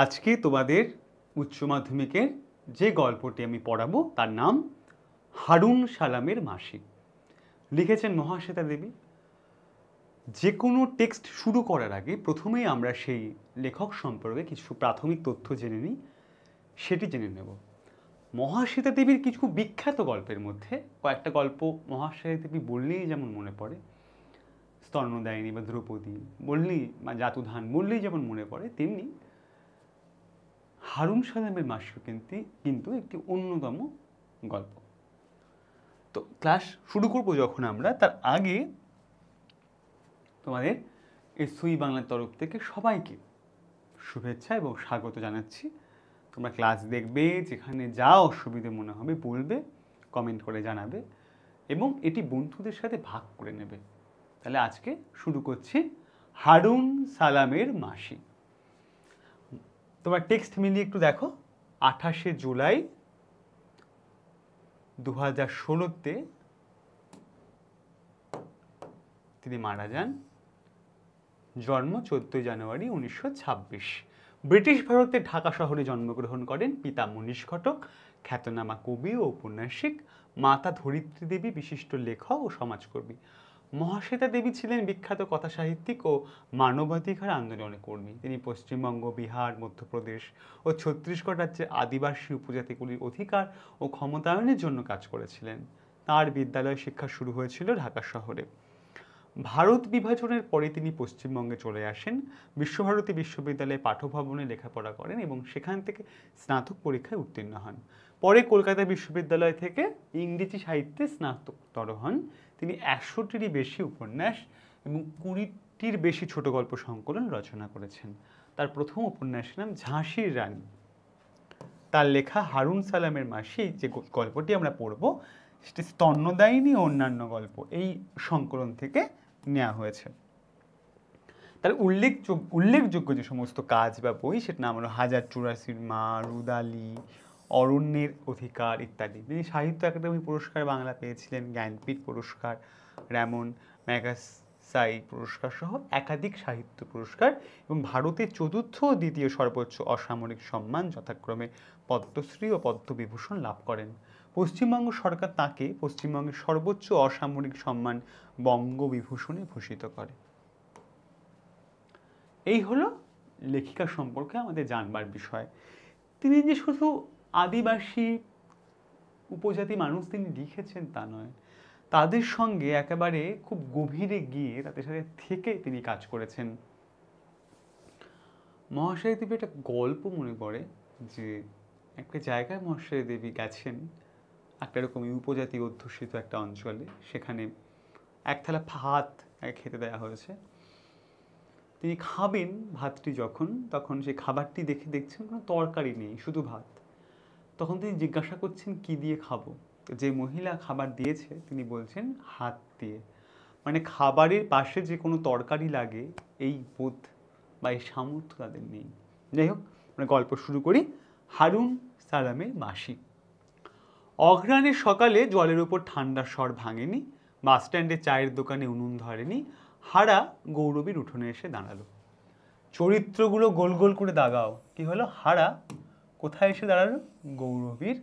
আজকে তোমাদের উচ্চ মাধ্যমিকের যে গল্পটি আমি পড়াবো তার নাম হারুন সালামের মাসি। লিখেছেন মহাশ্বেতা দেবী। যে কোনো টেক্সট শুরু করার আগে প্রথমেই আমরা সেই লেখক সম্পর্কে কিছু প্রাথমিক তথ্য জেনে নিই, সেটি জেনে নেব। মহাশ্বেতা দেবীর কিছু বিখ্যাত গল্পের মধ্যে কয়েকটা গল্প মহাশ্বেতা দেবী বললেই যেমন মনে পড়ে, স্তন্যদায়িনী বা দ্রৌপদী বললেই বা জাতুধান বললেই যেমন মনে পড়ে, তেমনি হারুন সালামের মাসিও কিন্তু একটি অন্যতম গল্প। তো ক্লাস শুরু করব যখন আমরা, তার আগে তোমাদের এসওই বাংলার তরফ থেকে সবাইকে শুভেচ্ছা এবং স্বাগত জানাচ্ছি। তোমরা ক্লাস দেখবে, যেখানে যা অসুবিধে মনে হবে বলবে, কমেন্ট করে জানাবে এবং এটি বন্ধুদের সাথে ভাগ করে নেবে। তাহলে আজকে শুরু করছি হারুন সালামের মাসি। তোমার টেক্সট মিলিয়ে একটু দেখো। 28শে জুলাই 2016-তে তিনি মারা যান। জন্ম 14 জানুয়ারি 1926। ব্রিটিশ ভারতের ঢাকা শহরে জন্মগ্রহণ করেন পিতা মনীষ ঘটক, খ্যাতনামা কবি ও ঔপন্যাসিক, মাতা ধরিত্রী দেবী বিশিষ্ট লেখক ও সমাজকর্মী। মহাশ্বেতা দেবী ছিলেন বিখ্যাত কথাসাহিত্যিক ও মানবাধিকার আন্দোলনের কর্মী। তিনি পশ্চিমবঙ্গ, বিহার, মধ্যপ্রদেশ ও ছত্তিশগড় রাজ্যের আদিবাসী উপজাতিগুলির অধিকার ও ক্ষমতায়নের জন্য কাজ করেছিলেন। তার বিদ্যালয় শিক্ষা শুরু হয়েছিল ঢাকা শহরে। ভারত বিভাজনের পরে তিনি পশ্চিমবঙ্গে চলে আসেন। বিশ্বভারতী বিশ্ববিদ্যালয়ে পাঠভবনে লেখাপড়া করেন এবং সেখান থেকে স্নাতক পরীক্ষায় উত্তীর্ণ হন। পরে কলকাতা বিশ্ববিদ্যালয় থেকে ইংরেজি সাহিত্যে স্নাতকোত্তর হন। তিনি 100টিরই বেশি উপন্যাস এবং 20টির বেশি ছোট গল্প সংকলন রচনা করেছেন। তার প্রথম উপন্যাসের নাম ঝাঁসির রানী। তার লেখা হারুন সালামের মাসি, যে গল্পটি আমরা পড়ব, সেটি স্তন্যদায়িনী ও অন্যান্য গল্প এই সংকলন থেকে নেওয়া হয়েছে। তার উল্লেখযোগ্য যে সমস্ত কাজ বা বই, সেটা নাম হলো 1084 মা, রুদালি, অরণ্যের অধিকার ইত্যাদি। তিনি সাহিত্য একাডেমি পুরস্কার বাংলা পেয়েছিলেন, জ্ঞানপীঠ পুরস্কার, র্যামন ম্যাগাসাই পুরস্কার সহ একাধিক সাহিত্য পুরস্কার এবং ভারতের চতুর্থ ও দ্বিতীয় সর্বোচ্চ অসামরিক সম্মান যথাক্রমে পদ্মশ্রী ও পদ্মবিভূষণ লাভ করেন। পশ্চিমবঙ্গ সরকার তাকে পশ্চিমবঙ্গের সর্বোচ্চ অসামরিক সম্মান বঙ্গবিভূষণে ভূষিত করে। এই হলো লেখিকা সম্পর্কে আমাদের জানবার বিষয়। তিনি যে শুধু আদিবাসী উপজাতি মানুষ তিনি লিখেছেন তা নয়, তাদের সঙ্গে একেবারে খুব গভীরে গিয়ে তাদের সাথে থেকে তিনি কাজ করেছেন। মহাশ্বেতা দেবী একটা গল্প মনে পড়ে যে একটা জায়গায় মহাশ্বেতা দেবী গেছেন, একটা রকমই উপজাতি অধ্যুষিত একটা অঞ্চলে। সেখানে এক থালা ভাত খেতে দেওয়া হয়েছে। তিনি খাবেন ভাতটি তখন সেই খাবারটি দেখছেন কোনো তরকারি নেই, শুধু ভাত। তখন তিনি জিজ্ঞাসা করছেন কি দিয়ে খাবো। যে মহিলা খাবার দিয়েছে তিনি বলছেন হাত দিয়ে। মানে খাবারের পাশে যে কোনো তরকারি লাগে এই বোধ বা এই সামর্থ্য তাদের নেই। যাই হোক, আমরা গল্প শুরু করি। হারুন সালামের মাসি। অঘ্রাণের সকালে জলের উপর ঠান্ডা স্বর ভাঙেনি, বাস স্ট্যান্ডে চায়ের দোকানে উনুন ধরেনি। হারা গৌরবীর উঠোনে এসে দাঁড়ালো। চরিত্রগুলো গোল গোল করে দাগাও। কি হলো? হারা কোথায় এসে দাঁড়ালো? গৌরবীর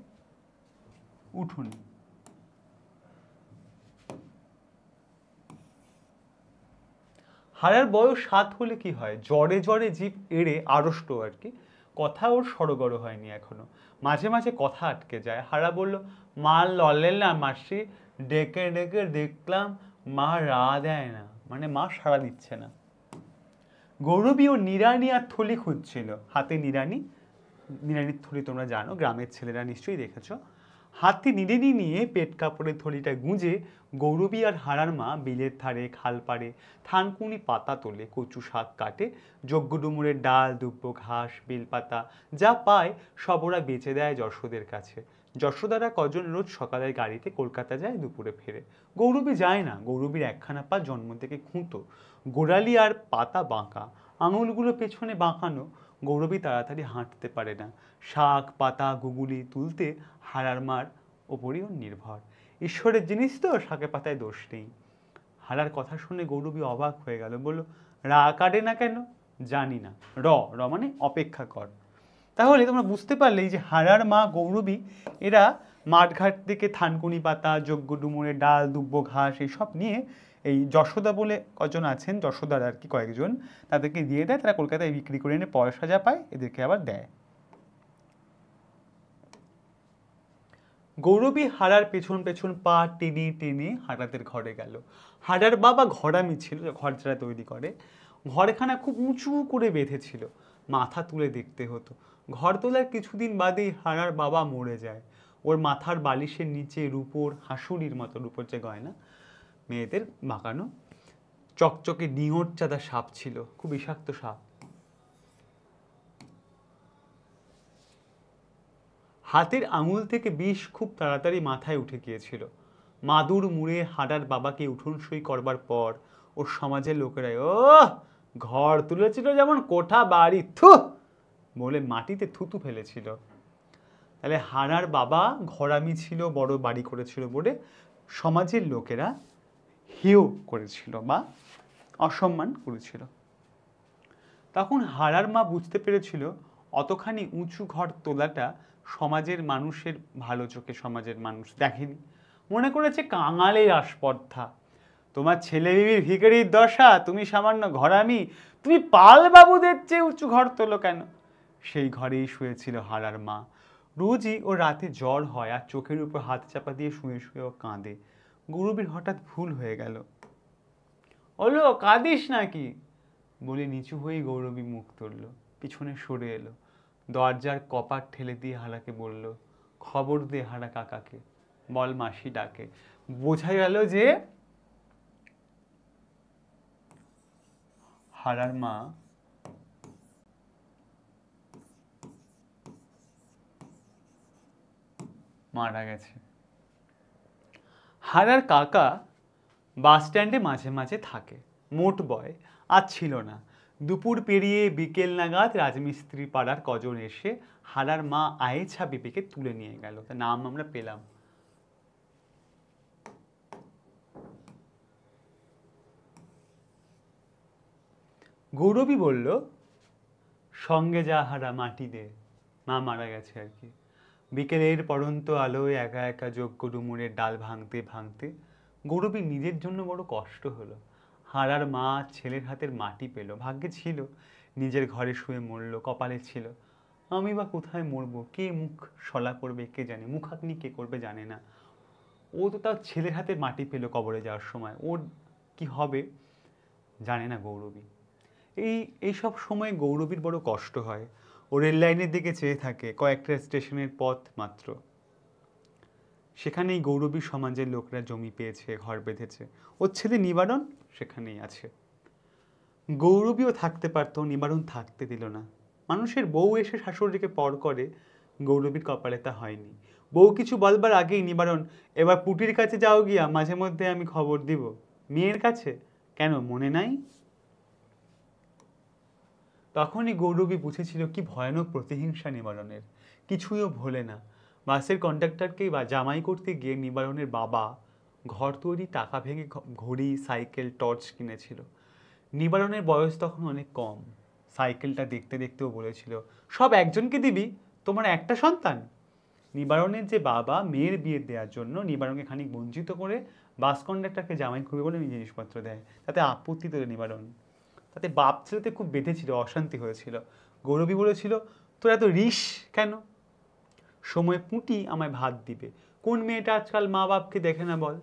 উঠোনে। হারার বয়স 7 হলে কি হয়, জ্বরে জ্বরে জিভ এড়ে আড়ষ্ট আর কি। কথা ওর সড়গড় হয়নি এখনো, মাঝে মাঝে কথা আটকে যায়। হারা বলল, মা ললেন না মাসি, ডেকে ডেকে দেখলাম মা রা দেয় না, মানে মা সাড়া দিচ্ছে না। গৌরবী ও নিরানি আর থলি খুঁজছিল। হাতে নিরানির থলি তোমরা জানো, গ্রামের ছেলেরা নিশ্চয়ই দেখেছো। হাতে নিড়ানি নিয়ে পেট কাপড়ের থলিটা গুঁজে গৌরবী আর হারার মা বিলের ধারে, খাল পাড়ে থানকুনি পাতা তোলে, কচু শাক কাটে, যজ্ঞ ডুমুরের ডাল, দুব্বো ঘাস, বেলপাতা যা পায় সব ওরা বেচে দেয় যশোদের কাছে। যশোদারা কজন রোজ সকালের গাড়িতে কলকাতা যায়, দুপুরে ফেরে। গৌরবী যায় না। গৌরবীর একখানা পা জন্ম থেকে খুঁতো, গোড়ালি আর পাতা বাঁকা, আঙুলগুলো পেছনে বাঁকানো। গৌরবী তাড়াতাড়ি হাঁটতে পারে না। শাক পাতা গুগুলি তুলতে হারার মার ওপরই ওর নির্ভর। ঈশ্বরের জিনিস তো, শাকে পাতায় দোষ নেই। হারার কথা শুনে গৌরবী অবাক হয়ে গেল, বলল, রা কাটে না কেন? জানি না। র মানে অপেক্ষা কর। তাহলে তোমরা বুঝতে পারলে এই যে হারার মা গৌরবী এরা মাঠঘাট থেকে থানকুনি পাতা, যজ্ঞ ডুমুরের ডাল, দুব্য ঘাস এইসব নিয়ে এই যশোদা বলে কজন আছেন, যশোদার আর কি কয়েকজন, তাদেরকে দিয়ে দেয়, তারা কলকাতায় বিক্রি করে এনে পয়সা যা পায় এদেরকে আবার দেয়। গৌরবী হারার পেছন পেছন পা টেনে টেনে হারাদের ঘরে গেল। হারার বাবা ঘরামি ছিল, ঘর যারা তৈরি করে, ঘরখানা খুব উঁচু করে বেঁধেছিল, মাথা তুলে দেখতে হতো। ঘর তোলার কিছুদিন বাদেই হারার বাবা মরে যায়। ওর মাথার বালিশের নিচে রূপোর হাসুড়ির মতো, রূপোর যে গয়না মেয়েদের বাঁকানো, চকচকে নিহর চাঁদা সাপ ছিল, খুব বিষাক্ত সাপ। হাতের আঙুল থেকে বিষ খুব তাড়াতাড়ি মাথায় উঠে গিয়েছিল। মাদুর মুড়ে হারার বাবাকে উঠোন সই করবার পর ওর সমাজের লোকেরাই ও ঘর তুলেছিল যেমন কোঠা বাড়ি, থু বলে মাটিতে থুতু ফেলেছিল। তাহলে হারার বাবা ঘরামি ছিল, বড় বাড়ি করেছিল বলে সমাজের লোকেরা হেয় করেছিল বা অসম্মান করেছিল। তখন হারার মা বুঝতে পেরেছিল অতখানি উঁচু ঘর তোলাটা সমাজের মানুষের ভালো চোখে সমাজের মানুষ দেখেনি, মনে করেছে কাঙালের আস্পর্ধা। তোমার ছেলে বিবির ভিখারির দশা, তুমি সামান্য ঘরামি, তুমি পাল বাবুদের চেয়ে উঁচু ঘর তোলো কেন? সেই ঘরেই শুয়েছিল হারার মা। রোজই ও রাতে জ্বর হয় আর চোখের উপর হাত চাপা দিয়ে শুয়ে শুয়ে ও কাঁদে। গৌরবীর হঠাৎ ভুল হয়ে গেল। ওলো কাঁদিস নাকি বলে নিচু হয়েই গৌরবী মুখ তুলল, পিছনে সরে এলো, দরজার কপাট ঠেলে দিয়ে হারাকে বলল, খবর দে হারা কাকাকে, বল মাসি ডাকে। বোঝা গেল যে হারার মা মারা গেছে। হারার কাকা বাস স্ট্যান্ডে মাঝে মাঝে থাকে, মোট বয় আজ ছিল না। দুপুর পেরিয়ে বিকেল নাগাদ রাজমিস্ত্রি পাড়ার কজন এসে হারার মা আয়েছা বিবিকে তুলে নিয়ে গেল, তার নাম আমরা পেলাম। গৌরবী বলল, সঙ্গে যা হারা মাটি দে, মা মারা গেছে আর কি। বিকেলের পড়ন্ত আলোয় একা একা যজ্ঞ ডুমুরের ডাল ভাঙতে ভাঙতে গৌরবীর নিজের জন্য বড় কষ্ট হলো। হারার মা ছেলের হাতের মাটি পেল, ভাগ্যে ছিল, নিজের ঘরে শুয়ে মরল, কপালে ছিল। আমি বা কোথায় মরবো, কে মুখ সলা করবে কে জানে, মুখাগ্নি কে করবে জানে না। ও তো তার ছেলের হাতের মাটি পেল কবরে যাওয়ার সময়, ওর কি হবে জানে না গৌরবী। এইসব সময় গৌরবীর বড় কষ্ট হয়। ও রেল লাইনের দিকে চেয়ে থাকে, কয়েকটা স্টেশনের পথ মাত্র। সেখানেই গৌরবী সমাজের লোকরা জমি পেয়েছে, ঘর বেঁধেছে। ওর ছেলে নিবারণ সেখানেই আছে। গৌরবীও থাকতে পারত, নিবারণ থাকতে দিল না। মানুষের বউ এসে শাশুড়িকে পর করে, গৌরবীর কপালে তা হয়নি। বউ কিছু বলবার আগেই নিবারণ, এবার পুটির কাছে যাও গিয়া, মাঝে মধ্যে আমি খবর দিব। মেয়ের কাছে কেন, মনে নাই? তখনই গৌরবী বুঝেছিল কি ভয়ানক প্রতিহিংসা নিবারণের। কিছুইও ভোলে না। বাসের কন্ডাক্টরকে বা জামাই করতে গিয়ে নিবারণের বাবা ঘর তৈরি টাকা ভেঙে ঘড়ি, সাইকেল, টর্চ কিনেছিল। নিবারণের বয়স তখন অনেক কম। সাইকেলটা দেখতে দেখতেও বলেছিল, সব একজনকে দিবি, তোমার একটা সন্তান। নিবারণের যে বাবা মেয়ের বিয়ে দেওয়ার জন্য নিবারণকে খানিক বঞ্চিত করে বাস কন্ডাক্টরকে জামাই করবে বলে জিনিসপত্র দেয়, তাতে আপত্তি তোলে নিবারণ। তাতে বাপ ছেলেতে খুব বেঁধেছিল, অশান্তি হয়েছিল। গৌরবী বলেছিল, তোর এত রিস কেন? সময় পুঁটি আমায় ভাত দিবে। কোন মেয়েটা আজকাল মা বাপকে দেখে না বল?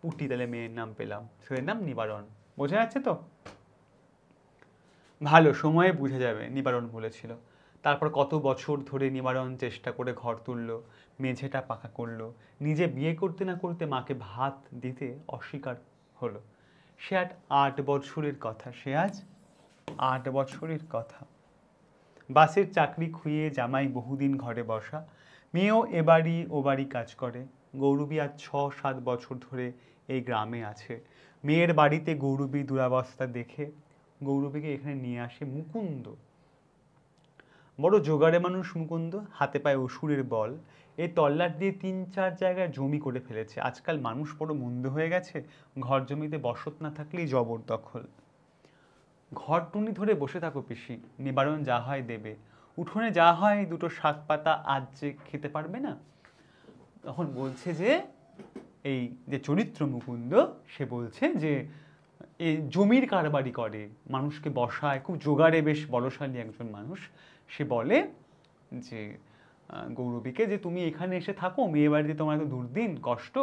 পুঁটি, তাহলে মেয়ের নাম পেলাম, ছেলের নাম নিবারণ। বোঝা যাচ্ছে তো? ভালো, সময়ে বুঝে যাবে, নিবারণ বলেছিল। তারপর কত বছর ধরে নিবারণ চেষ্টা করে ঘর তুলল, মেঝেটা পাকা করলো, নিজে বিয়ে করতে না করতে মাকে ভাত দিতে অস্বীকার হলো। সে 8 বছরের কথা, সে আজ 8 বছরের কথা। বাসের চাকরি খুইয়ে জামাই বহুদিন ঘরে বসা, মেয়েও এবাড়ি ও বাড়ি কাজ করে। গৌরবী আজ 6-7 বছর ধরে এই গ্রামে আছে। মেয়ের বাড়িতে গৌরবীর দুরাবস্থা দেখে গৌরবীকে এখানে নিয়ে আসে মুকুন্দ। বড় জোগাড়ে মানুষ মুকুন্দ, হাতে পায়ে অসুরের বল। এই তল্লাট দিয়ে 3-4 জায়গায় জমি করে ফেলেছে। আজকাল মানুষ বড় মন্দ হয়ে গেছে, ঘর জমিতে বসত না থাকলেই জবরদখল। ঘর টুনি ধরে বসে থাকো পিসি, নিবারণ যা হয় দেবে। উঠোনে যা হয় দুটো শাক পাতা আজ যে খেতে পারবে না। তখন বলছে যে এই যে চরিত্র মুকুন্দ, সে বলছে যে এই জমির কারবারি করে, মানুষকে বসায়, খুব জোগাড়ে বেশ বলশালী একজন মানুষ। সে বলে যে গৌরবীকে যে তুমি এখানে এসে থাকো, মেয়ে বাড়িতে তোমার এত দুর্দিন কষ্ট,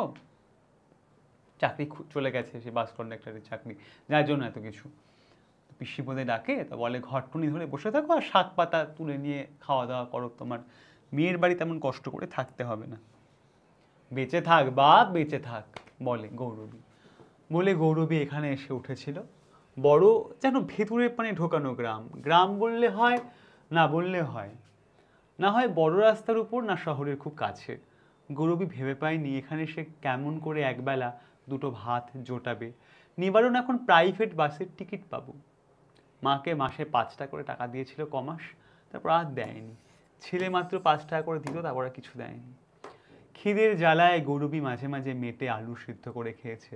চাকরি চলে গেছে, সে বাস কন্ডাক্টরের চাকরি, যার জন্য এত কিছু। পিসি বলে ডাকে, তা বলে ঘরটুনি ধরে বসে থাকো আর শাক পাতা তুলে নিয়ে খাওয়া দাওয়া করো, তোমার মেয়ের বাড়ি তেমন কষ্ট করে থাকতে হবে না। বেঁচে থাক বাপ বেঁচে থাক, বলে গৌরবী। বলে গৌরবী এখানে এসে উঠেছিল। বড় যেন ভেতরে মানে ঢোকানো গ্রাম, গ্রাম বললে হয় না বললে হয়, না হয় বড় রাস্তার উপর না শহরের খুব কাছে। গৌরবী ভেবে পায়নি এখানে সে কেমন করে একবেলা দুটো ভাত জোটাবে। নিবারণ এখন প্রাইভেট বাসের টিকিট পাবো। মাকে মাসে 5 টাকা করে টাকা দিয়েছিল কমাস, তারপর আর দেয়নি। ছেলে মাত্র 5 টাকা করে দিত, তারপর আর কিছু দেয়নি। খিদের জ্বালায় গৌরবী মাঝে মাঝে মেটে আলু সিদ্ধ করে খেয়েছে।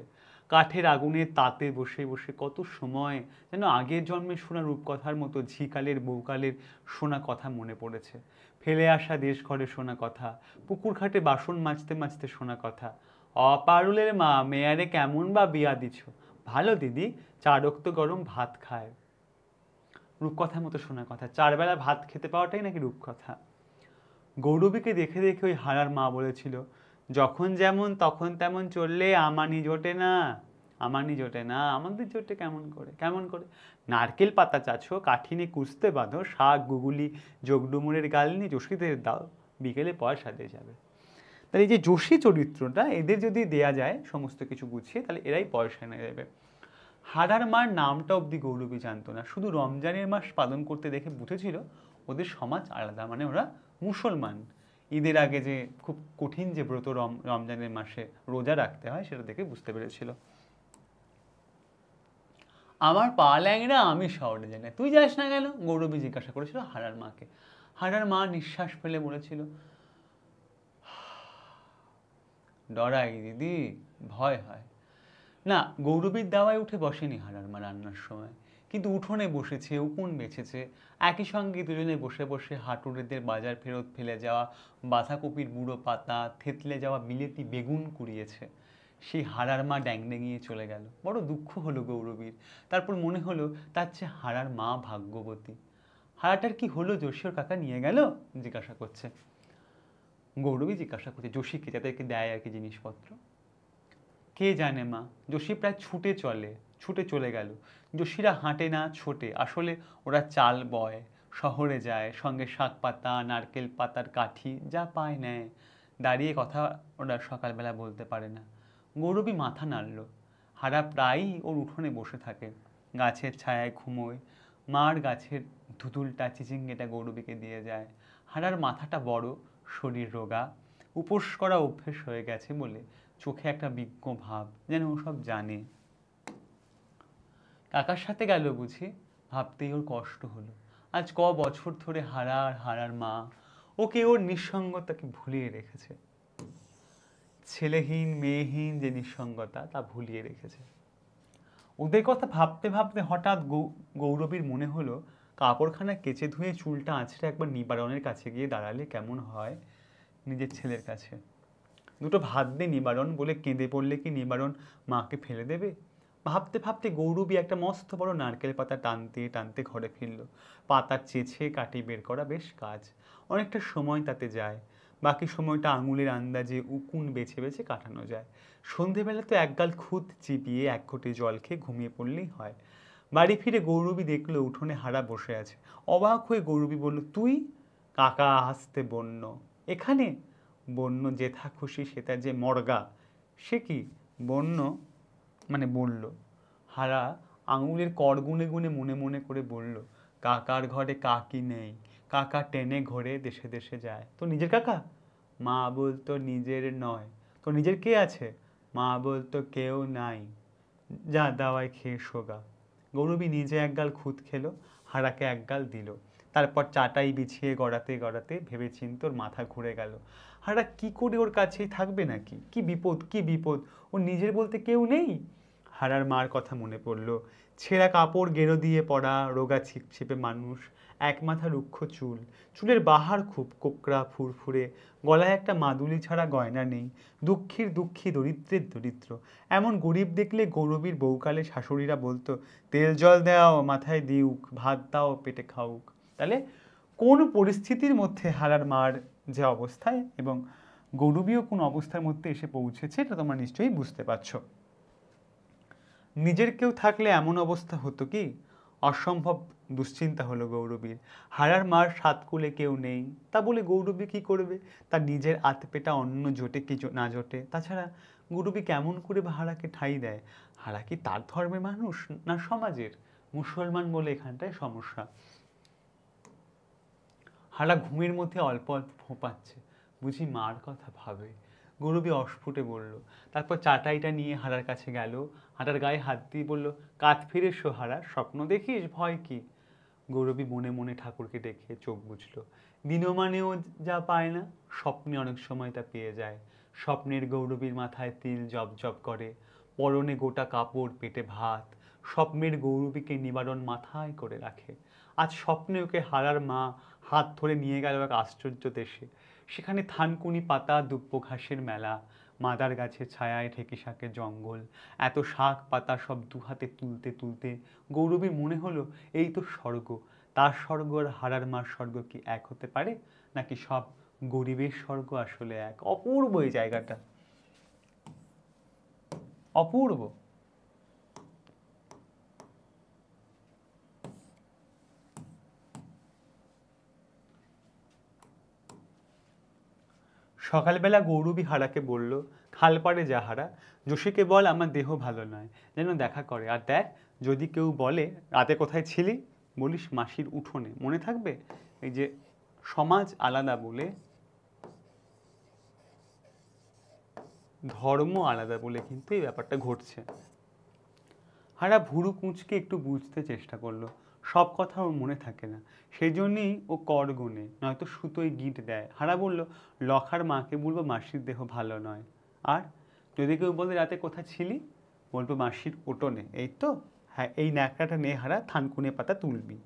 কাঠের আগুনে তাতে বসে বসে কত সময় যেন আগের জন্মে শোনা রূপকথার মতো ঝিকালের বউকালের শোনা কথা মনে পড়েছে। ফেলে আসা দেশ ঘরে শোনা কথা, পুকুর ঘাটে বাসন মাজতে মাজতে শোনা কথা। অপারুলের মা মেয়ারে কেমন বা বিয়া দিছ, ভালো দিদি, 4 রক্ত গরম ভাত খায়। রূপকথার মতো শোনা কথা, 4 বেলা ভাত খেতে পাওয়াটাই নাকি রূপকথা। গৌরবীকে দেখে দেখে ওই হারার মা বলেছিল, যখন যেমন তখন তেমন চললে আমানি জোটে না, আমানি জোটে না, আমাদের জোটে কেমন করে কেমন করে। নারকেল পাতা চাছো, কাঠিনে কুস্তে বাঁধো, শাক গুগুলি যোগডুমুরের গাল নিয়ে যোশীদের দাও, বিকেলে পয়সা দিয়ে যাবে। তাহলে এই যে যোশী চরিত্রটা, এদের যদি দেয়া যায় সমস্ত কিছু গুছিয়ে, তাহলে এরাই পয়সা এনে দেবে। হারার মার নামটা অবধি গৌরবী জানতো না, শুধু রমজানের মাস পালন করতে দেখে বুঝেছিল ওদের সমাজ আলাদা, মানে ওরা মুসলমান। ঈদের আগে যে খুব কঠিন যে ব্রত রমজানের মাসে রোজা রাখতে হয়, সেটা দেখে বুঝতে পেরেছিল। আমার পা ল্যাংড়া, আমি শহরে যাই না, তুই যাস না কেন, গৌরবী জিজ্ঞাসা করেছিল হারার মাকে। হারার মা নিঃশ্বাস ফেলে বলেছিল, ডরাই দিদি, ভয় হয়। না, গৌরবীর দাওয়ায় উঠে বসেনি হারার মা রান্নার সময়, কিন্তু উঠোনে বসেছে, উকুন বেছেছে, একই সঙ্গে দুজনে বসে বসে হাটুরেদের বাজার ফেরত ফেলে যাওয়া বাঁধাকপির বুড়ো পাতা, থেতলে যাওয়া বিলেতি বেগুন কুড়িয়েছে। সেই হারার মা ড্যাংডেঙিয়ে চলে গেল। বড় দুঃখ হলো গৌরবীর। তারপর মনে হলো তার চেয়ে হারার মা ভাগ্যবতী। হারাটার কি হলো, যোশীর কাকা নিয়ে গেল, জিজ্ঞাসা করছে। গৌরবী জিজ্ঞাসা করছে যোশীকে, যাদেরকে দেয় আর কি জিনিসপত্র। কে জানে মা, যোশী প্রায় ছুটে চলে গেল। যোশীরা হাঁটে না, ছোটে, আসলে ওরা চাল বয়, শহরে যায়, সঙ্গে শাক পাতা নারকেল পাতার কাঠি যা পায় নেয়। দাঁড়িয়ে কথা ওরা সকালবেলা বলতে পারে না। গৌরবী মাথা নাড়ল। হারা প্রায়ই ওর উঠোনে বসে থাকে, গাছের ছায়ায় ঘুমোয়। মার গাছের ধুতুলটা চিচিঙ্গেটা গৌরবীকে দিয়ে যায়। হারার মাথাটা বড়, শরীর রোগা, উপোস করা অভ্যেস হয়ে গেছে বলে চোখে একটা বিজ্ঞ ভাব, যেন ও সব জানে। কাকার সাথে গেল বুঝি, ভাবতেই ওর কষ্ট হলো। আজ ক বছর ধরে হারার মা ওকে ওর নিঃসঙ্গতাকে ভুলিয়ে রেখেছে। ছেলেহীন মেয়েহীন যে নিঃসঙ্গতা, তা ভুলিয়ে রেখেছে। ওদের কথা ভাবতে ভাবতে হঠাৎ গৌরবীর মনে হলো, কাপড়খানা কেচে ধুয়ে চুলটা আঁচড়ে একবার নিবারণের কাছে গিয়ে দাঁড়ালে কেমন হয়, নিজের ছেলের কাছে। দুটো ভাত দে নিবারণ বলে কেঁদে পড়লে কি নিবারণ মাকে ফেলে দেবে? ভাবতে ভাবতে গৌরবী একটা মস্ত বড় নারকেল পাতা টানতে টানতে ঘরে ফিরল। পাতা চেঁচে কাটি বের করা বেশ কাজ, অনেকটা সময় তাতে যায়। বাকি সময়টা আঙুলের আন্দাজে উকুন বেছে বেছে কাটানো যায়। সন্ধেবেলা তো একগাল খুদ চিবিয়ে 1 ঘটি জল খেয়ে ঘুমিয়ে পড়লেই হয়। বাড়ি ফিরে গৌরবী দেখলো উঠোনে হারা বসে আছে। অবাক হয়ে গৌরবী বলল, তুই? কাকা হাসতে বন্য, এখানে? বন্য যেথা খুশি সেটা যে মর্গা। সে কি বন্য মানে বলল। হারা আঙুলের কর গুনে গুনে মনে মনে করে বলল, কাকার ঘরে কাকি নেই, কাকা টেনে ঘোরে দেশে দেশে যায়। তো নিজের কাকা? মা বলতো নিজের নয়। তো নিজের কে আছে? মা বলতো কেউ নাই, যা দাওয়ায় খেয়ে শোগা। গৌরবী নিজে একগাল খুদ খেলো, হারাকে একগাল দিল। তারপর চাটাই বিছিয়ে গড়াতে গড়াতে ভেবে চিন্তে ওর মাথা ঘুরে গেল। হারা কি করে ওর কাছেই থাকবে নাকি? কি বিপদ কি বিপদ, ওর নিজের বলতে কেউ নেই। হারার মার কথা মনে পড়ল। ছেঁড়া কাপড় গেরো দিয়ে পরা, রোগা ছিপছিপে মানুষ, এক মাথা রুক্ষ চুল, চুলের বাহার খুব কোকড়া ফুরফুরে, গলায় একটা মাদুলি ছাড়া গয়না নেই, দুঃখীর দুঃখী, দরিদ্রের দরিদ্র। এমন গরিব দেখলে গৌরবীর বউকালে শাশুড়িরা বলতো, তেল জল দাও মাথায় দিউক, ভাত দাও পেটে খাউক। তাহলে কোন পরিস্থিতির মধ্যে হারার মার যে অবস্থায় এবং গৌরবীও কোন অবস্থার মধ্যে এসে পৌঁছেছে এটা তোমরা নিশ্চয়ই বুঝতে পারছো। নিজের কেউ থাকলে এমন অবস্থা হতো কি? অসম্ভব দুশ্চিন্তা হলো গৌরবীর। হারার মার সাত কুলে কেউ নেই, তা বলে গৌরবী কি করবে? তার নিজের আতপেটা অন্ন জোটে কি না জোটে? তাছাড়া গৌরবী কেমন করে বা হারাকে ঠাঁই দেয়? হারা কি তার ধর্মের মানুষ না সমাজের? মুসলমান বলে এখানটায় সমস্যা। হারা ঘুমের মধ্যে অল্প অল্প ফোঁপাচ্ছে, বুঝি মার কথা ভাবে। গৌরবী অস্ফুটে বলল। তারপর চাটাইটা নিয়ে হারার কাছে গেল, হারার গায়ে হাত দিয়ে বলল, কাত ফিরে শো হারা, স্বপ্ন দেখিস, ভয় কি? গৌরবী মনে মনে ঠাকুরকে দেখে চোখ বুঝল। দিনমানেও যা পায় না, স্বপ্নে অনেক সময় তা পেয়ে যায়। স্বপ্নের গৌরবীর মাথায় তিল জব জব করে, পরনে গোটা কাপড়, পেটে ভাত। স্বপ্নের গৌরবীকে নিবারণ মাথায় করে রাখে। আজ স্বপ্নে ওকে হারার মা হাত ধরে নিয়ে গেল এক আশ্চর্য দেশে। সেখানে থানকুনি পাতা, দুব্য ঘাসের মেলা, মাদার গাছের ছায়ায় ঢেকে শাকের জঙ্গল। এত শাক পাতা সব দু হাতে তুলতে তুলতে গৌরবীর মনে হলো এই তো স্বর্গ। তার স্বর্গ আর হারার মার স্বর্গ কি এক হতে পারে? নাকি সব গরিবের স্বর্গ আসলে এক? অপূর্ব এই জায়গাটা, অপূর্ব। সকালবেলা গৌরবী হারাকে বলল, খালপাড়ে যা হারা, যোশীকে বল আমার দেহ ভালো নয়, যেন দেখা করে। আর দেখ, যদি কেউ বলে রাতে কোথায় ছিলি, বলিস মাসির উঠোনে। মনে থাকবে? এই যে সমাজ আলাদা বলে, ধর্ম আলাদা বলে কিন্তু এই ব্যাপারটা ঘটছে। হারা ভুরু কুঁচকে একটু বুঝতে চেষ্টা করলো। সব কথা ওর মনে থাকে না, সেই জন্যই ও কর গোনে, নয়তো সুতোয় গিট দেয়। হারা বলল, লখার মাকে বলবো মাসির দেহ ভালো নয়। আর যদি কেউ বলে রাতে কোথায় ছিলি, বলবো মাসির উঠোনে। এই তো, হ্যাঁ, এই ন্যাকড়াটা নে হারা, থানকুনে পাতা তুলবি।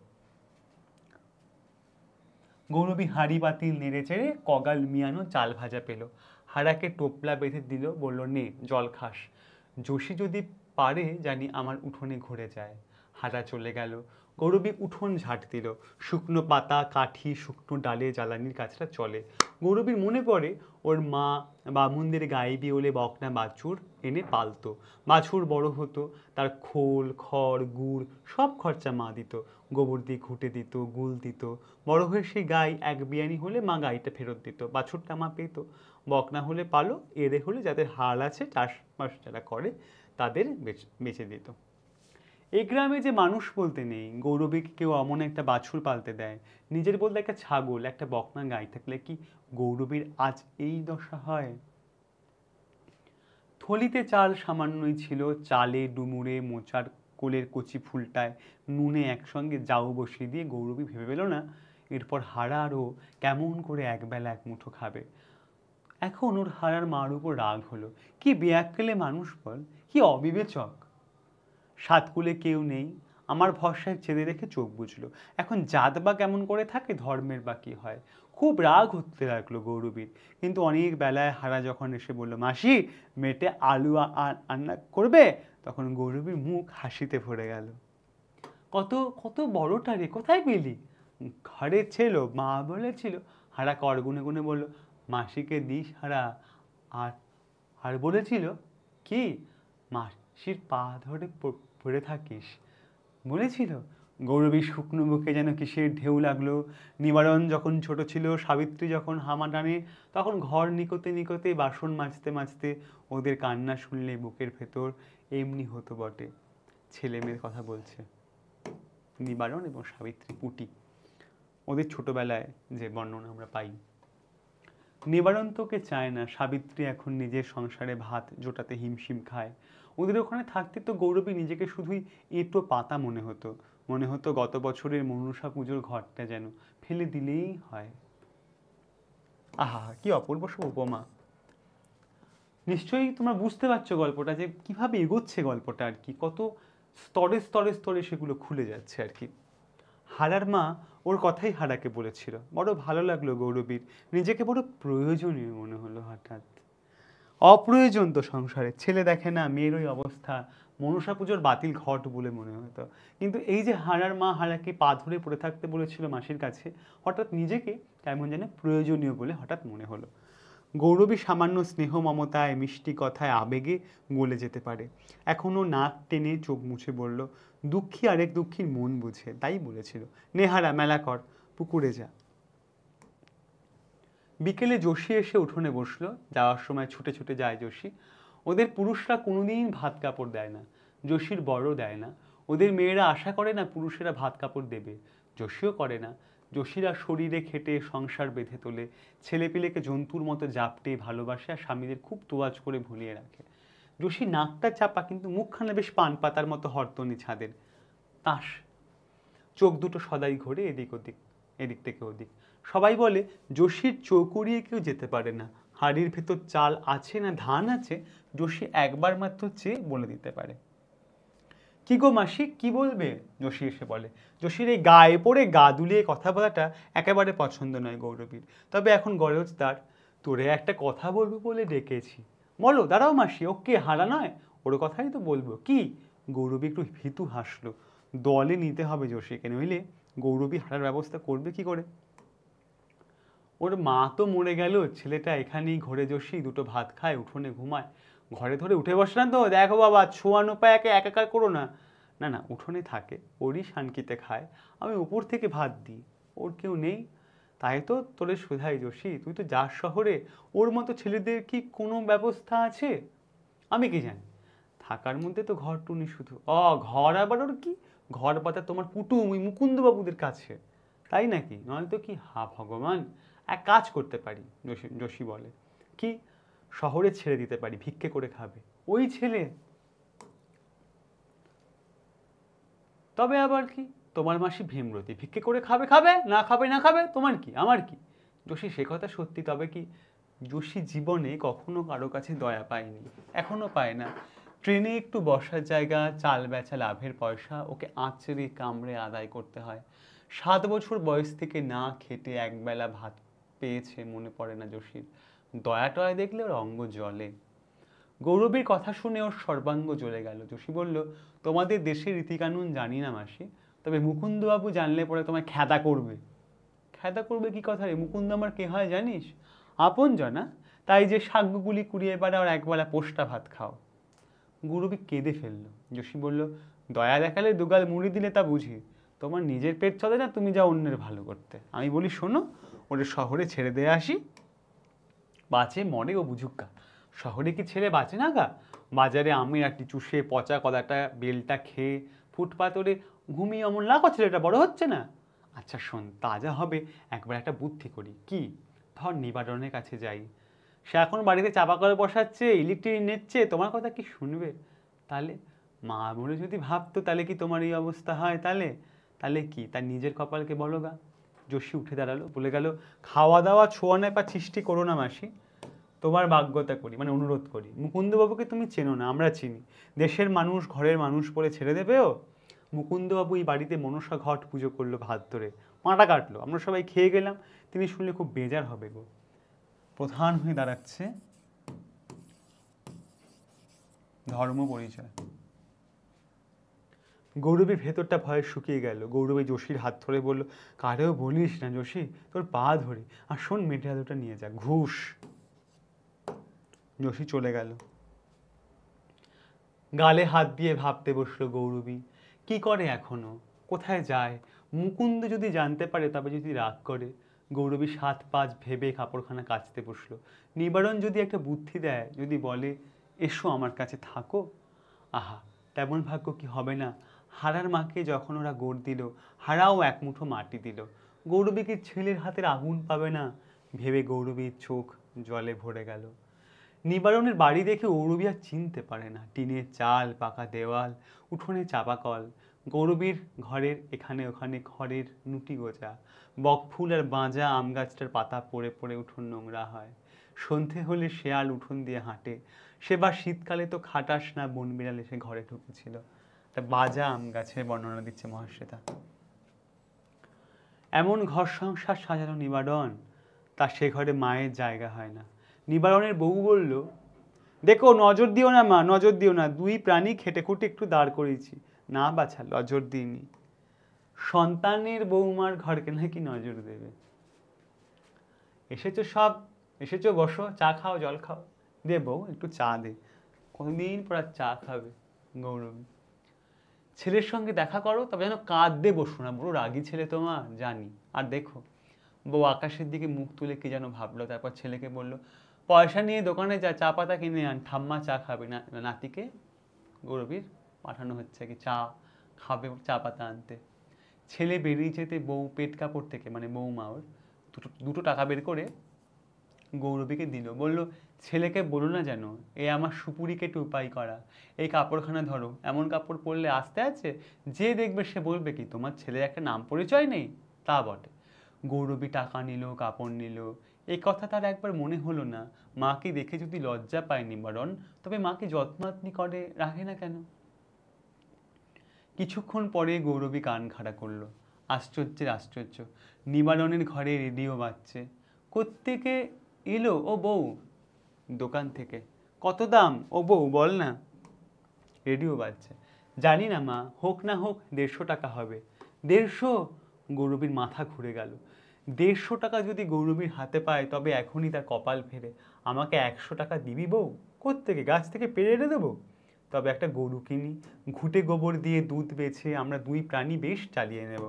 গৌরবী হাঁড়ি পাতিল নেড়ে চেড়ে কগাল মিয়ানো চাল ভাজা পেল। হারাকে টোপলা বেঁধে দিল, বলল, নে জল খাস। যোশী যদি পারে জানি আমার উঠোনে ঘুরে যায়। হারা চলে গেল। গৌরবী উঠোন ঝাঁট দিল। শুকনো পাতা, কাঠি, শুকনো ডালে জ্বালানির কাজটা চলে। গৌরবীর মনে পড়ে ওর মা বামুনদের গায়ে বিওলে বকনা বাছুর এনে পালতো। বাছুর বড় হতো, তার খোল খড় গুড় সব খরচা মা দিত। গোবর দিয়ে ঘুটে দিত, গুল দিত। বড় হয়ে সেই গাই এক বিয়ানি হলে মা গাইটা ফেরত দিত, বাছুরটা মা পেত। বকনা হলে পালো, এড়ে হলে যাদের হাল আছে, চাষবাস যারা করে তাদের বেচে দিত। এই গ্রামে যে মানুষ বলতে নেই, গৌরবীকে কেউ অমন একটা বাছুর পালতে দেয়। নিজের বলতে একটা ছাগল, একটা বকনা গাই থাকলে কি গৌরবীর আজ এই দশা হয়? থলিতে চাল সামান্যই ছিল, চালে ডুমুরে মোচার কোলের কচি ফুলটায় নুনে একসঙ্গে জাউ বসিয়ে দিয়ে গৌরবী ভেবে পেল না এরপর হারা আরও কেমন করে একবেলা এক মুঠো খাবে। এখন ওর হারার মার উপর রাগ হলো। কি বেয়াক্কেলে মানুষ বল, কি অবিবেচক। সাতকুলে কেউ নেই, আমার ভরসায় ছেড়ে রেখে চোখ বুঝলো। এখন জাত বা কেমন করে থাকে, ধর্মের বা কি হয়? খুব রাগ হতে লাগলো গৌরবীর। কিন্তু অনেক বেলায় হারা যখন এসে বলল, মাসি মেটে আলু রান্না করবে, তখন গৌরবীর মুখ হাসিতে ভরে গেল। কত কত বড়টা রে, কোথায় পেলি? ঘরে ছিল, মা বলেছিল। হারা কর গুনে গুনে বলল, মাসিকে দিস হারা। আর আর বলেছিল কি, মাসির পা ধরে পড়ে থাকিস বলেছিল। গৌরবীর শুকনো বুকে যেন কিসের ঢেউ লাগলো। নিবারণ যখন ছোট ছিল, সাবিত্রী যখন হামা টানে, তখন ঘর নিকোতে নিকোতে বাসন মাজতে মাজতে ওদের কান্না শুনলে বুকের ভেতর এমনি হতো বটে। ছেলে মেয়ের কথা বলছে নিবারণ এবং সাবিত্রী পুটি, ওদের ছোটবেলায় যে বর্ণনা আমরা পাই। নিবারণ তোকে চায় না, সাবিত্রী এখন নিজের সংসারে ভাত জোটাতে হিমশিম খায়। ওদের ওখানে থাকতে তো গৌরবী নিজেকে শুধুই এঁটো পাতা মনে হতো। মনে হতো গত বছরের মনসা পুজোর ঘরটা যেন ফেলে দিলেই হয়। আহা, কি অপূর্ব সব উপমা। নিশ্চয়ই তোমরা বুঝতে পারছো গল্পটা যে কিভাবে এগোচ্ছে গল্পটা আর কি, কত স্তরে স্তরে স্তরে সেগুলো খুলে যাচ্ছে আর কি। হারার মা ওর কথাই হারাকে বলেছিল, বড় ভালো লাগলো গৌরবীর, নিজেকে বড় প্রয়োজনীয় মনে হলো হঠাৎ। অপ্রয়োজন তো সংসারে, ছেলে দেখে না, মেয়ের ওই অবস্থা, মনসা পুজোর বাতিল ঘট বলে মনে হতো। কিন্তু এই যে হারার মা হারাকে পা ধরে পড়ে থাকতে বলেছিল মাসির কাছে, হঠাৎ নিজেকে কেমন যেন প্রয়োজনীয় বলে হঠাৎ মনে হলো। গৌরবী সামান্য স্নেহ মমতায়, মিষ্টি কথায়, আবেগে গলে যেতে পারে। এখনও নাক টেনে চোখ মুছে বলল, দুঃখী আরেক দুঃখীর মন বুঝে, তাই বলেছিল, নেহারা মেলা কর, পুকুরে যা। বিকেলে যোশী এসে উঠোনে বসলো, যাওয়ার সময় ছুটে ছুটে যায় যোশী। ওদের পুরুষরা কোনোদিন ভাত কাপড় দেয় না, যোশীর বড় দেয় না। ওদের মেয়েরা আশা করে না পুরুষেরা ভাত কাপড় দেবে, যোশীও করে না। যোশীরা শরীরে খেটে সংসার বেঁধে তোলে, ছেলেপিলেকে জন্তুর মতো জাপটে ভালোবাসে আর স্বামীদের খুব তোয়াজ করে ভুলিয়ে রাখে। যোশী নাকটা চাপা, কিন্তু মুখখানা বেশ পান পাতার মতো হরতনি ছাদের তাস। চোখ দুটো সদাই ঘোরে এদিক ওদিক, এদিক থেকে ওদিক। সবাই বলে যোশীর চোখ উড়িয়ে কেউ যেতে পারে না, হাড়ির ভেতর চাল আছে না ধান আছে, যোশী একবার মাত্র চেয়ে বলে দিতে পারে। কি গো মাসি, কি বলবে? যোশী এসে বলে। যোশীর এই গায়ে পড়ে গা দুলিয়ে কথা বলাটা একেবারে পছন্দ নয় গৌরবীর, তবে এখন গরজ তার। তোরে একটা কথা বলবো বলে ডেকেছি। বলো, দাঁড়াও মাসি, ও কে, হারা নয়? ওর কথাই তো বলবো। কি? গৌরবী একটু ভীতু হাসলো। দলে নিতে হবে যোশীকে, নইলে গৌরবী হারার ব্যবস্থা করবে কি করে? ওর মা তো মরে গেল, ছেলেটা এখানেই ঘরে যোশী, দুটো ভাত খায়, উঠোনে ঘুমায়। ঘরে ধরে উঠে বসে না তো, দেখো বাবা, ছোঁয়ানো পায়াকে একাকার করো না। না না, উঠোনে থাকে, ওরই শানকিতে খায়, আমি উপর থেকে ভাত দিই। ওর কেউ নেই, তাই তো তোরে শোধাই যোশী, তুই তো যাস শহরে, ওর মতো ছেলেদের কি কোনো ব্যবস্থা আছে? আমি কি জানি, থাকার মধ্যে তো ঘর টুনি শুধু। ঘর আবার ওর কি? ঘর পাতা তোমার কুটুম ওই মুকুন্দবাবুদের কাছে, তাই নাকি? নয়তো কি? হা ভগবান, এক কাজ করতে পারি, যোশী বলে। কি? শহরে ছেড়ে দিতে পারি, ভিক্ষে করে খাবে। ওই ছেলে? তবে আবার কি, তোমার মাসি ভীমরতি, ভিক্ষে করে খাবে খাবে, না খাবে না খাবে, তোমার কি আমার কি? যোশী সে কথা সত্যি, তবে কি? যোশী জীবনে কখনো কারো কাছে দয়া পায়নি, এখনো পায় না। ট্রেনে একটু বসার জায়গা, চাল বেচা লাভের পয়সা ওকে আঁচড়ে কামড়ে আদায় করতে হয়। 7 বছর বয়স থেকে না খেটে একবেলা ভাত পেয়েছে মনে পড়ে না যোশীর। দয়া টয়া দেখলে ওর অঙ্গ জ্বলে। গৌরবীর কথা শুনে ওর সর্বাঙ্গ জ্বলে গেল। যোশী বলল, তোমাদের দেশের রীতিকানুন জানি না মাসি, তবে মুকুন্দবাবু জানলে পরে তোমায় খেদা করবে। খেদা করবে কি কথা রে? মুকুন্দ আমার কে হয় জানিস? আপন জনা, তাই যে শাকগুলি কুড়িয়ে বেড়াও আর একবেলা পোস্টা ভাত খাও। গৌরবী কেঁদে ফেললো। যোশী বলল, দয়া দেখালে দুগাল মুড়ি দিলে তা বুঝি, তোমার নিজের পেট চলে না, তুমি যা অন্যের ভালো করতে। আমি বলি শোনো, ওরে শহরে ছেড়ে দিয়ে আসি, বাঁচে মরে ও বুঝুক্কা। শহরে কি ছেলে বাঁচে না গা? বাজারে আমি আটি চুষে পচা কদাটা বেলটা খেয়ে ফুটপাতরে ঘুমিয়ে অমন লাখো ছেলেটা বড় হচ্ছে না। আচ্ছা শোন, তাজা হবে, একবার একটা বুদ্ধি করি। কি? ধর নিবারণের কাছে যাই, সে এখন বাড়িতে চাপা করে বসাচ্ছে, ইলেকট্রিক নিচ্ছে, তোমার কথা কি শুনবে? তাহলে মা মরে যদি ভাবতো, তাহলে কি তোমার এই অবস্থা হয়? তাহলে তাহলে কি, তার নিজের কপালকে বলো গা। যোশী উঠে দাঁড়ালো, বলে গেল, খাওয়া দাওয়া ছোঁয়ানো পা সৃষ্টি করো না মাসি, তোমার ভাগ্যতা করি, মানে অনুরোধ করি। মুকুন্দবাবুকে তুমি চেনো না, আমরা চিনি। দেশের মানুষ, ঘরের মানুষ বলে ছেড়ে দেবেও? মুকুন্দবাবু এই বাড়িতে মনসা ঘট পুজো করলো ভাত ধরে, মাটা কাটলো, আমরা সবাই খেয়ে গেলাম, তিনি শুনলে খুব বেজার হবে গো। প্রধান হয়ে দাঁড়াচ্ছে ধর্ম পরিচয়। গৌরবীর ভেতরটা ভয়ে শুকিয়ে গেল। গৌরবী যোশীর হাত ধরে বলল, কারেও বলিস না যোশী, তোর পা ধরে, আর শোন, মেটে দুটো নিয়ে যা, ঘুষ। যোশী চলে গেল। গালে হাত দিয়ে ভাবতে বসলো গৌরবী, কি করে এখনো, কোথায় যায়? মুকুন্দ যদি জানতে পারে, তবে যদি রাগ করে। গৌরবী 7-5 ভেবে কাপড়খানা কাচতে বসলো। নিবারণ যদি একটা বুদ্ধি দেয়, যদি বলে, এসো আমার কাছে থাকো। আহা, তেমন ভাগ্য কি হবে না? হারার মাকে যখন ওরা গোড় দিল, হারাও এক মুঠো মাটি দিল। গৌরবী কি ছেলের হাতের আগুন পাবে না? ভেবে গৌরবীর চোখ জলে ভরে গেল। নিবারণের বাড়ি দেখে গৌরবী আর চিনতে পারে না। টিনের চাল, পাকা দেওয়াল, উঠোনে চাপা কল। গৌরবীর ঘরের এখানে ওখানে খড়ের নুটি গোজা, বকফুল আর বাঁজা আম গাছটার পাতা পড়ে পড়ে উঠোন নোংরা হয়। সন্ধে হলে শেয়াল উঠোন দিয়ে হাঁটে, সেবার শীতকালে তো খাটাস না বন বিড়াল এসে ঘরে ঢুকেছিল। একটা বাজা আম গাছের বর্ণনা দিচ্ছে মহাশ্বেতা। এমন ঘর সংসার সাজানো নিবারণ, তা সে ঘরে মায়ের জায়গা হয় না। নিবারণের বউ বলল, দেখো নজর দিও না মা, নজর দিও না, দুই প্রাণী খেটে খুঁটে একটু দাঁড় করিয়েছি। না বাছা, নজর দিইনি। সন্তানের বৌমার ঘরকে নাকি নজর দেবে? এসেছো বসো, চা খাও, জল খাও। দে বউ একটু চা দে। কতদিন পর আর চা খাবে গৌরবী। ছেলের সঙ্গে দেখা করো, তবে যেন কাঁদতে বসো না, বড় রাগী ছেলে তোমার জানি। আর দেখো, বউ আকাশের দিকে মুখ তুলে কি যেন ভাবলো, তারপর ছেলেকে বলল, পয়সা নিয়ে দোকানে যা, চা পাতা কিনে আন, ঠাম্মা চা খাবে না। নাতিকে গৌরবীর পাঠানো হচ্ছে কি চা খাবে, চা পাতা আনতে। ছেলে বেরিয়ে যেতে বউ পেট কাপড় থেকে, মানে বৌমা ওর দুটো টাকা বের করে গৌরবীকে দিল, বলল, ছেলেকে বলো না যেন এ আমার সুপুরি কেটে উপায় করা, এই কাপড়খানা ধরো, এমন কাপড় পরলে আসতে আছে, যে দেখবে সে বলবে কি তোমার ছেলের একটা নাম পরিচয় নেই। তা বটে। গৌরবী টাকা নিল, কাপড় নিল। এই কথা তার একবার মনে হলো না, মাকে দেখে যদি লজ্জা পায় নিবারণ, তবে মাকে যত্নাত্নি করে রাখে না কেন? কিছুক্ষণ পরে গৌরবী কান খাড়া করলো। আশ্চর্যের আশ্চর্য, নিবারণের ঘরে রেডিও বাজছে। কোত্থেকে এলো ও বউ? দোকান থেকে। কত দাম ও বউ বল না। রেডিও বাজছে। জানি না মা, হোক না হোক 150 টাকা হবে। 150? গৌরবীর মাথা ঘুরে গেল। 150 টাকা যদি গৌরবীর হাতে পায় তবে এখনই তার কপাল ফেরে। আমাকে 100 টাকা দিবি বউ? কোত্থেকে, গাছ থেকে পেড়ে এনে দেবো? তবে একটা গরু কিনি, ঘুঁটে গোবর দিয়ে দুধ বেছে আমরা দুই প্রাণী বেশ চালিয়ে নেব।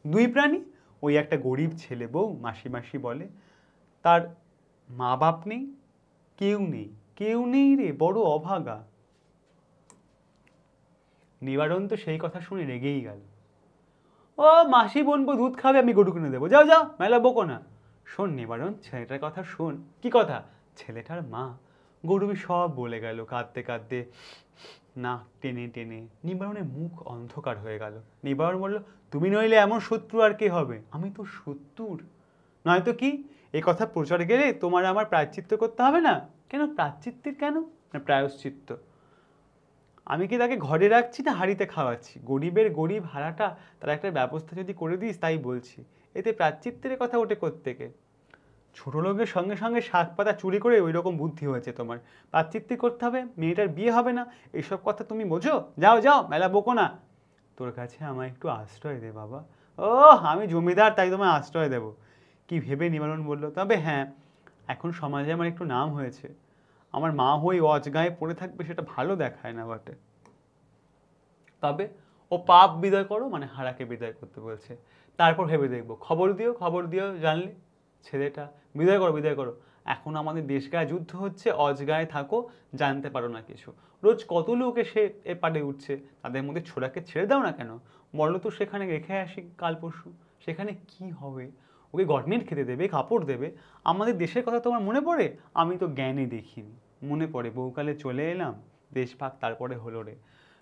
দুই প্রাণী? ওই একটা গরিব ছেলে বউ মাসি মাসি বলে, তার মা বাপ নেই, কেউ নেই, কেউ নেই রে, বড় অভাগা। নিবারণ তো সেই কথা শুনে রেগেই গেল। ও মাসি বোনবো দুধ খাবে, আমি গরু কিনে দেবো, যাও যাও, মেলা বকো না। শোন নিবারণ, ছেলেটার কথা শোন। কি কথা? ছেলেটার মা। গৌরবী সব বলে গেল কাঁদতে কাঁদতে, না টেনে টেনে। নিবারণের মুখ অন্ধকার হয়ে গেল। নিবারণ বলল, তুমি নইলে এমন শত্রু আর কে হবে? আমি তো শত্রুর নয়তো কি? এ কথা প্রচার গেলে তোমার আমার প্রায়শ্চিত্ত করতে হবে না? কেন প্রায়শ্চিত্তের কেন? না প্রায়শ্চিত্ত। আমি কি তাকে ঘরে রাখছি না হাঁড়িতে খাওয়াচ্ছি? গরিবের গরিব হারাটা, তার একটা ব্যবস্থা যদি করে দিস তাই বলছি। এতে প্রায়শ্চিত্তের কথা ওঠে কোত্থেকে? ছোট লোকের সঙ্গে সঙ্গে শাক পাতা চুরি করে ওই রকম বুদ্ধি হয়েছে তোমার। প্রায়শ্চিত্তি করতে হবে, মেয়েটার বিয়ে হবে না, এইসব কথা তুমি বোঝো? যাও যাও, মেলা বকো না। তোর কাছে আমায় একটু আশ্রয় দে বাবা। ও আমি জমিদার, তাই তোমায় আশ্রয় দেব? কি ভেবে নিবারণ বলল, তবে হ্যাঁ, এখন সমাজে আমার একটু নাম হয়েছে, আমার মা হয়ে অজগায়ে পড়ে থাকবে সেটা ভালো দেখায় না বটে। তবে ও পাপ বিদায় করো, মানে হারাকে বিদায় করতে বলছে। তারপর ভেবে দেখবো। খবর দিও জানলে। ছেলেটা, বিদায় করো বিদায় করো। এখন আমাদের দেশ গায়ে যুদ্ধ হচ্ছে, অজগায়ে থাকো, জানতে পারো না কিছু। রোজ কত লোক এসে এ পাড়ে উঠছে, তাদের মধ্যে ছোড়াকে ছেড়ে দাও না কেন? বলো তো সেখানে রেখে আসি কাল পরশু। সেখানে কি হবে? ওকে গভর্নমেন্ট খেতে দেবে, কাপড় দেবে। আমাদের দেশের কথা তোমার মনে পড়ে? আমি তো জ্ঞানে দেখিনি। মনে পড়ে বহুকালে চলে এলাম, দেশ ভাগ তারপরে হলো রে।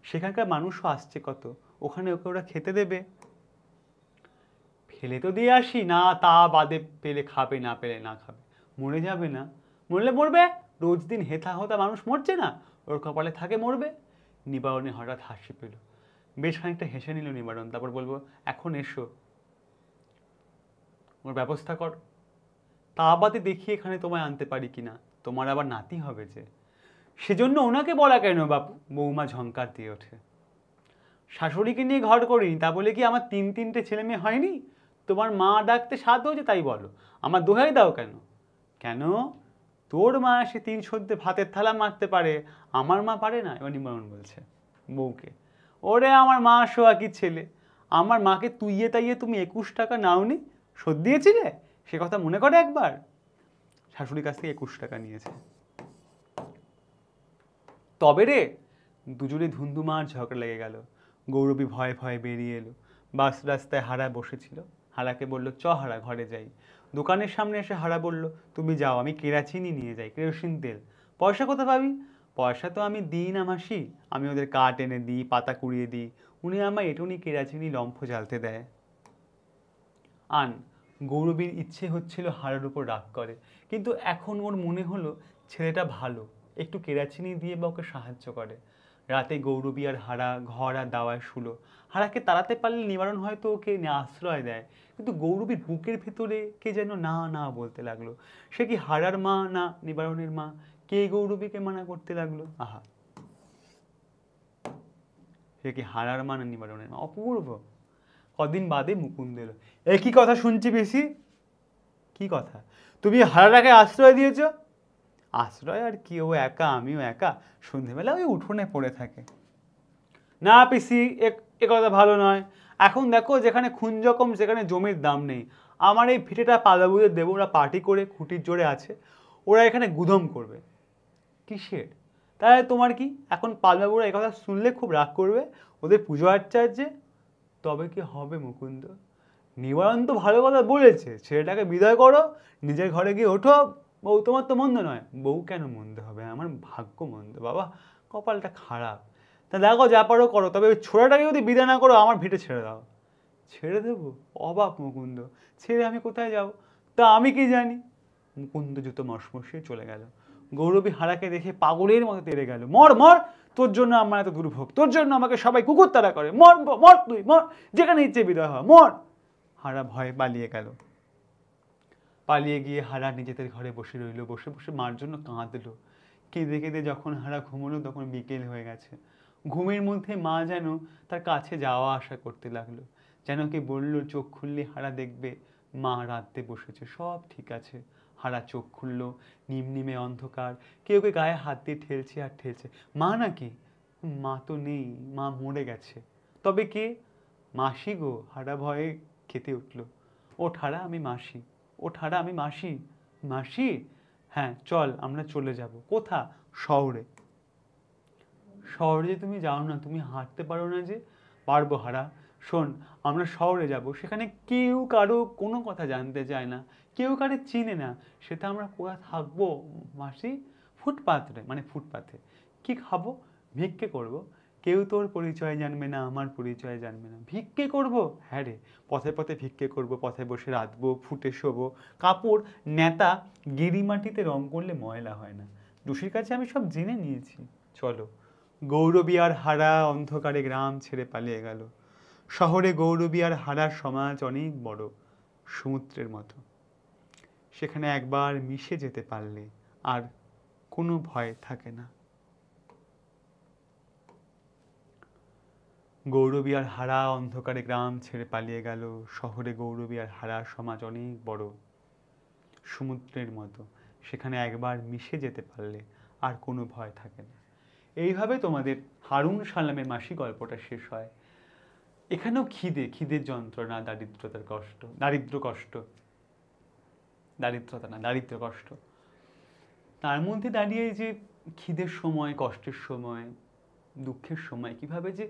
সেখানকার মানুষও আসছে কত, ওখানে ওকে ওরা খেতে দেবে? ফেলে তো দিয়ে আসি না, তা বাদে পেলে খাবে, না পেলে না খাবে। মরে যাবে না? মরলে মরবে, রোজ দিন হেথা হোতা মানুষ মরছে না, ওর কপালে থাকে মরবে। নিবারণে হঠাৎ হাসি পেল। বেশ খানিকটা হেসে নিল নিবারণ, তারপর বলবো, এখন এসো, ওর ব্যবস্থা কর। তা বাদে দেখি এখানে তোমায় আনতে পারি কিনা, তোমার আবার নাতি হবে যে। সেজন্য ওনাকে বলা কেন বাপু? বৌমা ঝংকার দিয়ে ওঠে। শাশুড়িকে নিয়ে ঘর করিনি, তা বলে কি আমার তিনটে ছেলে মেয়ে হয়নি? তোমার মা ডাকতে সাধ হয়েছে তাই বলো, আমার দোহাই দাও কেন? কেন? তোর মা এসে 3 সদ্যে ভাতের থালা মারতে পারে, আমার মা পারে না? এবার নিবারণ বলছে বউকে, ওরে আমার মা সোয়াকি ছেলে, আমার মাকে তুইয়ে তাইয়ে তুমি 21 টাকা নাওনি, শোধ দিয়েছিলে? সে কথা মনে করে একবার। শাশুড়ির কাছ থেকে 21 টাকা নিয়েছে। তবে রে, দুজনে ধুন্ধুমার ঝগড়া লেগে গেল। গৌরবী ভয়ে ভয়ে বেরিয়ে এলো। বাস রাস্তায় হারা বসেছিল। হারাকে বলল, চ হারা, ঘরে যাই। দোকানের সামনে এসে হারা বলল, তুমি যাও, আমি কেরাচিনি নিয়ে যাই, কেরোসিন তেল। পয়সা কোথা পাবি? পয়সা তো আমি দিই না মাসি, আমি ওদের কাঠ এনে দিই, পাতা কুড়িয়ে দিই, উনি আমায় এটুনি কেরাচিনি লম্ফ জ্বালতে দেয়। আন। গৌরবীর ইচ্ছে হচ্ছিল হারার উপর রাগ করে, কিন্তু এখন ওর মনে হলো ছেলেটা ভালো, একটু কেরাচিনি দিয়ে বা ওকে সাহায্য করে। রাতে গৌরবী আর হারা ঘর আর দাওয়ায় শুলো। হারাকে তাড়াতে পারলে নিবারণ হয়তো ওকে আশ্রয় দেয়, কিন্তু গৌরবীর বুকের ভেতরে কে যেন না না বলতে লাগলো। সে কি হারার মা না নিবারণের মা? কে গৌরবীকে মানা করতে লাগলো? আহা, সে কি হারার মা না নিবারণের মা? অপূর্ব। কদিন বাদে মুকুন্দ এলো। একই কথা শুনছি বেশি। কি কথা? তুমি হারাটাকে আশ্রয় দিয়েছ? আশ্রয় আর কি, ও একা আমিও একা, সন্ধেবেলা ওই উঠোনে পড়ে থাকে। না পিসি, এ কথা ভালো নয়। এখন দেখো, যেখানে খুন জখম সেখানে জমির দাম নেই। আমার এই ভিটেটা পালাবুদের দেবো, ওরা পার্টি করে খুঁটির জোরে আছে, ওরা এখানে গুদম করবে। কিসের? তাহলে তোমার কি? এখন পালবাবুরা এই কথা শুনলে খুব রাগ করবে, ওদের পুজো আর্চার যে। তবে কি হবে মুকুন্দ? নিবারণ তো ভালো কথা বলেছে, ছেলেটাকে বিদায় করো, নিজের ঘরে গিয়ে ওঠো। বউ তোমার তো মন্দ নয়। বউ কেন মন্দ হবে? আমার ভাগ্য মন্দ বাবা, কপালটা খারাপ। তা দেখো, যা পারো করো, তবে ওই ছোড়াটাকে যদি বিদায় না করো আমার ভিটে ছেড়ে দাও। ছেড়ে দেবো? অবাক মুকুন্দ, ছেড়ে আমি কোথায় যাব? তা আমি কি জানি। মুকুন্দ জুতো মশমশিয়ে চলে গেল। গৌরবী হারাকে দেখে পাগলের মতো তেড়ে গেল। মর মর, তোর জন্য আমার এত দুর্ভোগ, তোর জন্য আমাকে সবাই কুকুর তাড়া করে, মর মর, তুই মর, যেখানে ইচ্ছে বিদায় হয়, মর। হারা ভয়ে পালিয়ে গেল। পালিয়ে গিয়ে হারা নিজেদের ঘরে বসে রইল, বসে বসে মার জন্য কাঁদলো। কেঁদে কেঁদে যখন হারা ঘুমোলো তখন বিকেল হয়ে গেছে। ঘুমের মধ্যে মা যেন তার কাছে যাওয়া আসা করতে লাগলো, যেন কি বলল চোখ খুললে হারা দেখবে মা রাঁধতে বসেছে, সব ঠিক আছে। হারা চোখ খুলল, নিমনিমে অন্ধকার, কেউ কে গায়ে হাত দিয়ে ঠেলছে আর ঠেলছে। মা নাকি? মা তো নেই, মা মরে গেছে। তবে কে? মাসি গো। হারা ভয়ে খেতে উঠল। ও ঠাড়া, আমি মাসি। ও ঠাড়া, আমি মাসি। মাসি? হ্যাঁ চল, আমরা চলে যাব। কোথা? শহরে। শহরে যে তুমি যাও না, তুমি হাঁটতে পারো না যে? পারবো হারা। শোন, আমরা শহরে যাব, সেখানে কেউ কারো কোনো কথা জানতে চায় না, কেউ কারো চিনে না। সেটা আমরা কোথায় থাকবো মাসি? ফুটপাথে, মানে ফুটপাথে। কি খাবো? ভিক্ষে করব। কেউ তোর পরিচয় জানবে না, আমার পরিচয় জানবে না, ভিক্ষে করব। হ্যাঁ রে, পথে পথে ভিক্ষে করব, পথে বসে রাঁধবো, ফুটে শোবো। কাপড় নেতা গিরি মাটিতে রং করলে ময়লা হয় না। টুসির কাছে আমি সব জেনে নিয়েছি। চলো। গৌরবী আর হারা অন্ধকারে গ্রাম ছেড়ে পালিয়ে গেল। শহরে গৌরবী আর হারার সমাজ অনেক বড়, সমুদ্রের মতো। সেখানে একবার মিশে যেতে পারলে আর কোনো ভয় থাকে না। গৌরবী আর হারা অন্ধকারে গ্রাম ছেড়ে পালিয়ে গেল। শহরে গৌরবী আর হারার সমাজ অনেক বড়, সমুদ্রের মতো। সেখানে একবার মিশে যেতে পারলে আর কোনো ভয় থাকে না। এইভাবে তোমাদের হারুন সালামের মাসি গল্পটা শেষ হয়। এখানেও খিদের যন্ত্রণা, দারিদ্রতার কষ্ট, দারিদ্র কষ্ট। তার মধ্যে দাঁড়িয়ে যে খিদের সময়, কষ্টের সময়, দুঃখের সময় কিভাবে যে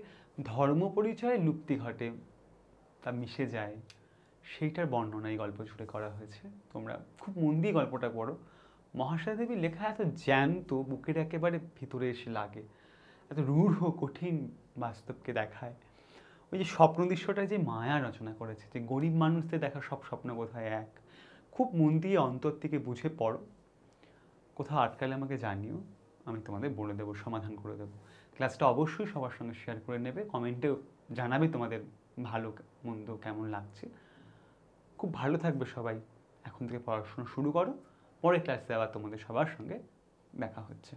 ধর্ম পরিচয়ে লুপ্তি ঘটে, তা মিশে যায়, সেইটার বর্ণনা এই গল্প জুড়ে করা হয়েছে। তোমরা খুব মন দিয়ে গল্পটা পড়ো। মহাশ্বেতা দেবীর লেখা এত জ্যান্ত, বুকের একেবারে ভিতরে এসে লাগে, এত রূঢ় কঠিন বাস্তবকে দেখায়। ওই যে স্বপ্ন দৃশ্যটা যে মায়া রচনা করেছে, যে গরিব মানুষদের দেখা সব স্বপ্ন বোধহয় এক। খুব মন দিয়ে অন্তর থেকে বুঝে পড়ো। কোথাও আটকালে আমাকে জানিও, আমি তোমাদের বলে দেবো, সমাধান করে দেবো। ক্লাসটা অবশ্যই সবার সঙ্গে শেয়ার করে নেবে, কমেন্টেও জানাবে তোমাদের ভালো মন্দ কেমন লাগছে। খুব ভালো থাকবে সবাই। এখন থেকে পড়াশোনা শুরু করো, পরে ক্লাসে আবার তোমাদের সবার সঙ্গে দেখা হচ্ছে।